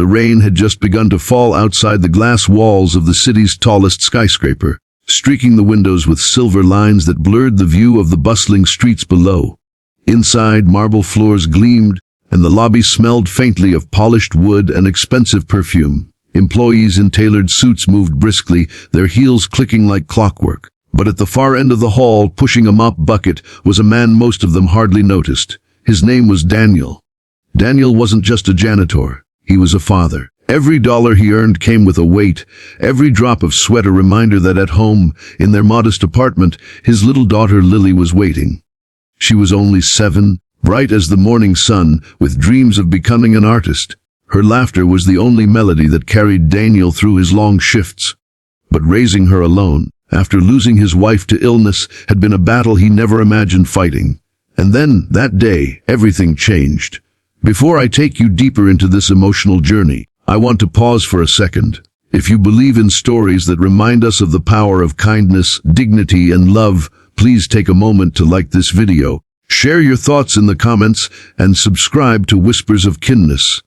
The rain had just begun to fall outside the glass walls of the city's tallest skyscraper, streaking the windows with silver lines that blurred the view of the bustling streets below. Inside, marble floors gleamed, and the lobby smelled faintly of polished wood and expensive perfume. Employees in tailored suits moved briskly, their heels clicking like clockwork. But at the far end of the hall, pushing a mop bucket, was a man most of them hardly noticed. His name was Daniel. Daniel wasn't just a janitor. He was a father. Every dollar he earned came with a weight, every drop of sweat a reminder that at home, in their modest apartment, his little daughter Lily was waiting. She was only 7, bright as the morning sun, with dreams of becoming an artist. Her laughter was the only melody that carried Daniel through his long shifts. But raising her alone, after losing his wife to illness, had been a battle he never imagined fighting. And then, that day, everything changed. Before I take you deeper into this emotional journey, I want to pause for a second. If you believe in stories that remind us of the power of kindness, dignity, and love, please take a moment to like this video, share your thoughts in the comments, and subscribe to Whispers of Kindness.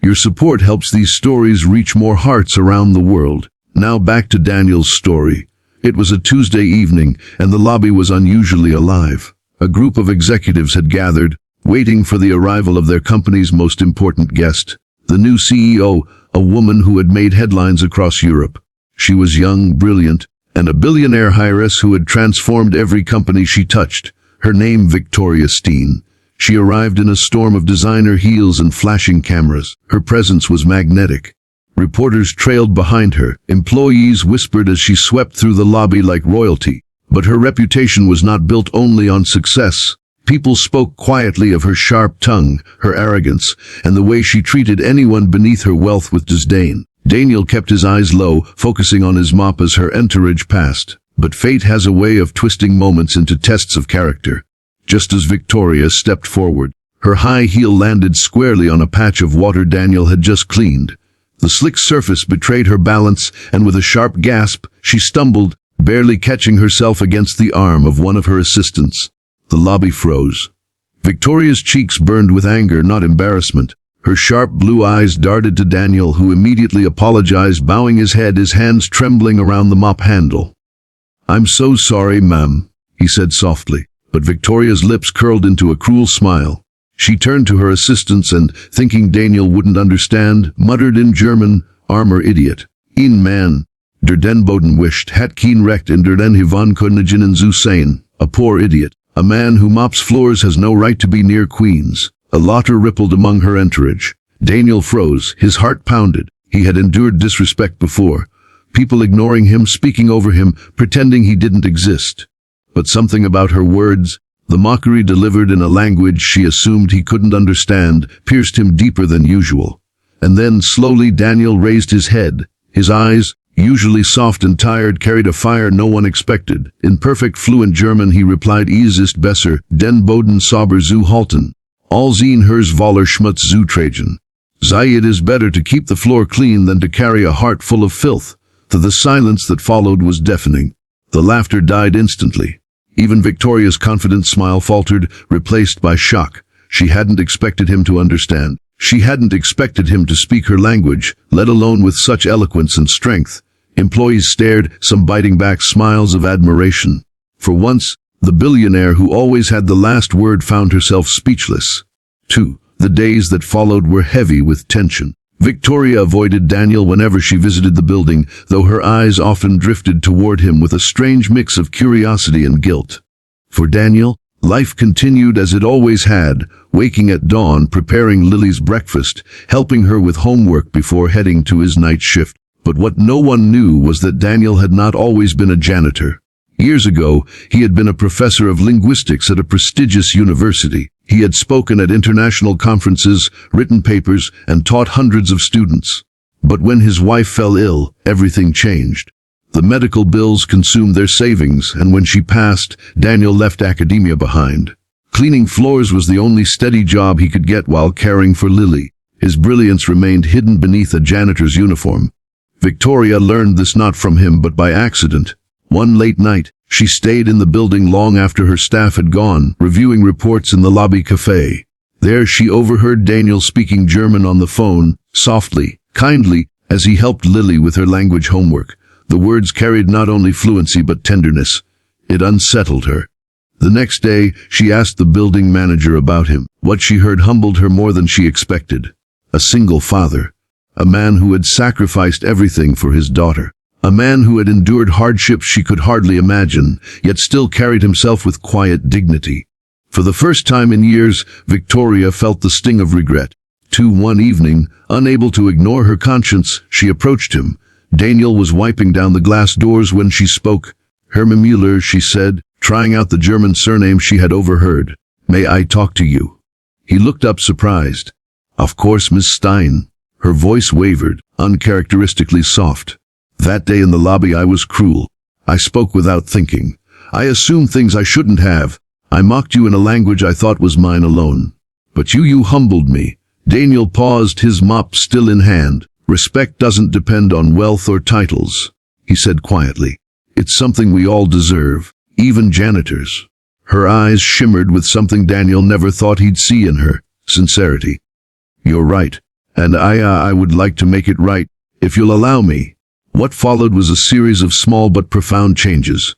Your support helps these stories reach more hearts around the world. Now back to Daniel's story. It was a Tuesday evening, and the lobby was unusually alive. A group of executives had gathered, waiting for the arrival of their company's most important guest, the new CEO, a woman who had made headlines across Europe. She was young, brilliant, and a billionaire heiress who had transformed every company she touched. Her name, Victoria Steen. She arrived in a storm of designer heels and flashing cameras. Her presence was magnetic. Reporters trailed behind her. Employees whispered as she swept through the lobby like royalty. But her reputation was not built only on success. People spoke quietly of her sharp tongue, her arrogance, and the way she treated anyone beneath her wealth with disdain. Daniel kept his eyes low, focusing on his mop as her entourage passed. But fate has a way of twisting moments into tests of character. Just as Victoria stepped forward, her high heel landed squarely on a patch of water Daniel had just cleaned. The slick surface betrayed her balance, and with a sharp gasp, she stumbled, barely catching herself against the arm of one of her assistants. The lobby froze. Victoria's cheeks burned with anger, not embarrassment. Her sharp blue eyes darted to Daniel, who immediately apologized, bowing his head, his hands trembling around the mop handle. "I'm so sorry, ma'am," he said softly, but Victoria's lips curled into a cruel smile. She turned to her assistants and, thinking Daniel wouldn't understand, muttered in German, "Armer idiot. Ihn man. Der den Boden wischt, hat kein Recht in der den Hivan Königinnen zu sein. A poor idiot. A man who mops floors has no right to be near queens." A laughter rippled among her entourage. Daniel froze, his heart pounded. He had endured disrespect before. People ignoring him, speaking over him, pretending he didn't exist. But something about her words, the mockery delivered in a language she assumed he couldn't understand, pierced him deeper than usual. And then, slowly, Daniel raised his head. His eyes, usually soft and tired, carried a fire no one expected. In perfect fluent German he replied, "Es ist besser, den Boden sauber zu halten. Als ihn hers voller Schmutz zu tragen. Sei, it is better to keep the floor clean than to carry a heart full of filth." The silence that followed was deafening. The laughter died instantly. Even Victoria's confident smile faltered, replaced by shock. She hadn't expected him to understand. She hadn't expected him to speak her language, let alone with such eloquence and strength. Employees stared, some biting back smiles of admiration. For once, the billionaire who always had the last word found herself speechless. 2. The days that followed were heavy with tension. Victoria avoided Daniel whenever she visited the building, though her eyes often drifted toward him with a strange mix of curiosity and guilt. For Daniel, life continued as it always had, waking at dawn, preparing Lily's breakfast, helping her with homework before heading to his night shift. But what no one knew was that Daniel had not always been a janitor. Years ago, he had been a professor of linguistics at a prestigious university. He had spoken at international conferences, written papers, and taught hundreds of students. But when his wife fell ill, everything changed. The medical bills consumed their savings, and when she passed, Daniel left academia behind. Cleaning floors was the only steady job he could get while caring for Lily. His brilliance remained hidden beneath a janitor's uniform. Victoria learned this not from him but by accident. One late night, she stayed in the building long after her staff had gone, reviewing reports in the lobby cafe. There she overheard Daniel speaking German on the phone, softly, kindly, as he helped Lily with her language homework. The words carried not only fluency but tenderness. It unsettled her. The next day, she asked the building manager about him. What she heard humbled her more than she expected. A single father. A man who had sacrificed everything for his daughter. A man who had endured hardships she could hardly imagine, yet still carried himself with quiet dignity. For the first time in years, Victoria felt the sting of regret. One evening, unable to ignore her conscience, she approached him. Daniel was wiping down the glass doors when she spoke. "Hermann Müller," she said, trying out the German surname she had overheard. "May I talk to you?" He looked up surprised. "Of course, Miss Stein." Her voice wavered, uncharacteristically soft. "That day in the lobby I was cruel. I spoke without thinking. I assumed things I shouldn't have. I mocked you in a language I thought was mine alone. But you humbled me." Daniel paused, his mop still in hand. "Respect doesn't depend on wealth or titles," he said quietly. "It's something we all deserve, even janitors." Her eyes shimmered with something Daniel never thought he'd see in her: sincerity. "You're right, and I would like to make it right, if you'll allow me." What followed was a series of small but profound changes.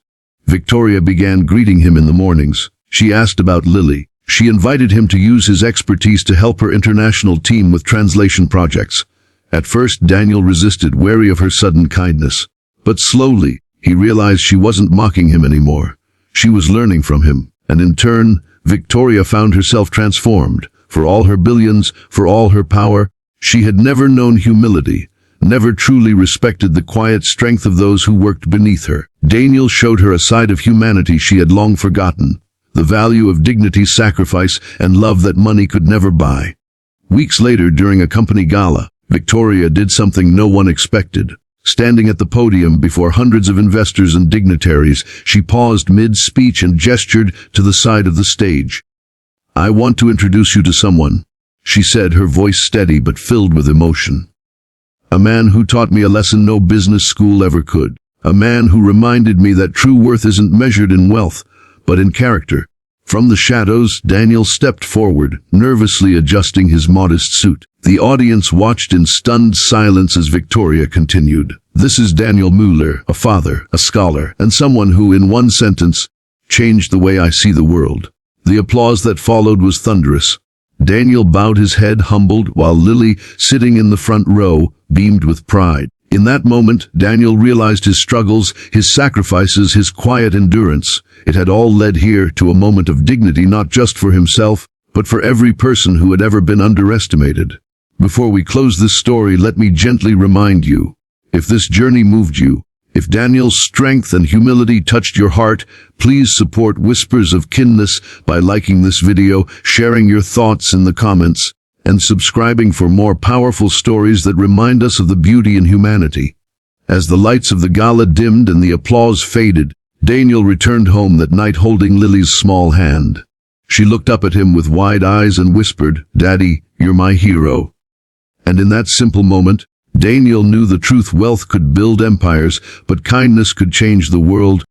Victoria began greeting him in the mornings. She asked about Lily. She invited him to use his expertise to help her international team with translation projects. At first, Daniel resisted, wary of her sudden kindness. But slowly, he realized she wasn't mocking him anymore. She was learning from him, and in turn, Victoria found herself transformed. For all her billions, for all her power, she had never known humility, never truly respected the quiet strength of those who worked beneath her. Daniel showed her a side of humanity she had long forgotten. The value of dignity, sacrifice, and love that money could never buy. Weeks later, during a company gala, Victoria did something no one expected. Standing at the podium before hundreds of investors and dignitaries, she paused mid-speech and gestured to the side of the stage. "I want to introduce you to someone," she said, her voice steady but filled with emotion. "A man who taught me a lesson no business school ever could. A man who reminded me that true worth isn't measured in wealth, but in character." From the shadows, Daniel stepped forward, nervously adjusting his modest suit. The audience watched in stunned silence as Victoria continued. "This is Daniel Müller, a father, a scholar, and someone who, in one sentence, changed the way I see the world." The applause that followed was thunderous. Daniel bowed his head, humbled, while Lily, sitting in the front row, beamed with pride. In that moment, Daniel realized his struggles, his sacrifices, his quiet endurance. It had all led here to a moment of dignity, not just for himself, but for every person who had ever been underestimated. Before we close this story, let me gently remind you, if this journey moved you, if Daniel's strength and humility touched your heart, please support Whispers of Kindness by liking this video, sharing your thoughts in the comments, and subscribing for more powerful stories that remind us of the beauty in humanity. As the lights of the gala dimmed and the applause faded, Daniel returned home that night holding Lily's small hand. She looked up at him with wide eyes and whispered, "Daddy, you're my hero." And in that simple moment, Daniel knew the truth: wealth could build empires, but kindness could change the world.